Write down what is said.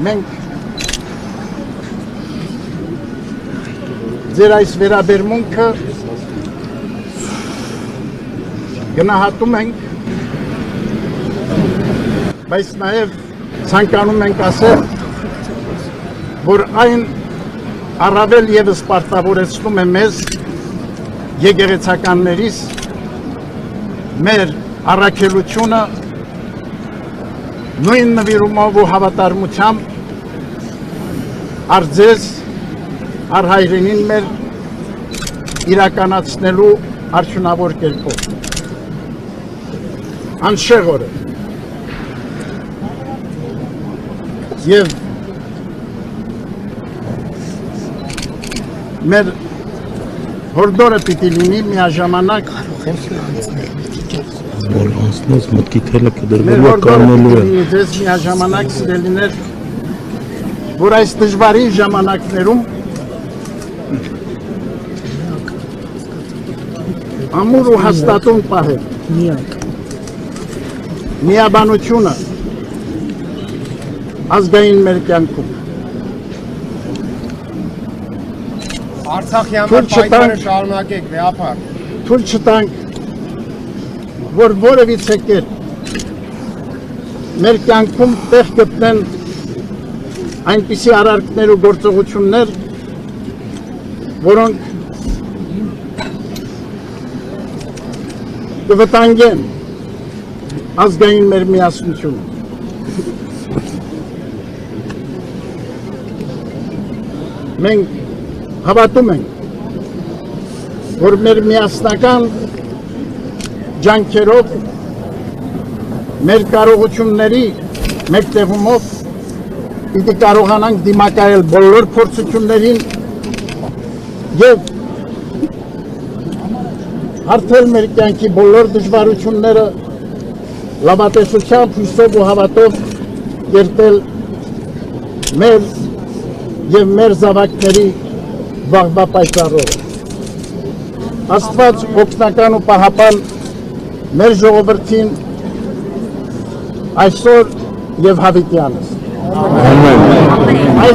մենք ձեր այս վերաբերմունքը գնահատում ենք, բայց նաև ցանկանում ենք ասել, որ այն առավել ևս պարտավորեցնում է մեզ եկեղեցականներիս մեր առաքելությունը նույն նվիրումով ու հավատարմությամբ արձեզ առ հայրենին մեր իրականացնելու արդյունավոր կերպով։ Անշեղորը և մեր հորդորը պիտի լինի միաժամանակ մեր հորդորը պիտի լինի ձեզ միաժամանակ սիրելիներ, որ այս դժվարին ժամանակներում ամուր ու հաստատուն պահել միաբանությունը ազգային մեր կյանքում Արցախի համար պայքարը շարունակեք, վեհապար։ Թույլ չտանք, որ որևիցե կերպ մեր կյանքում տեղ գտնեն այնպիսի արարքներ ու գործողություններ, որոնք կվտանգեն ազգային մեր միասնությունը։ Մենք հավատում ենք, որ մեր միասնական ջանքերով, մեր կարողությունների մեկտեղումով պիտի կարողանանք դիմակայել բոլոր փորձություններին և հարթել մեր կյանքի բոլոր դժվարությունները լավատեսությամբ, հույսով ու հավատով կերտել մեր և մեր զավակների վաղվա պայքարով։ Աստված օգնական ու պահապան մեր ժողովրդին այսօր և հավիտյանս։ Ամեն։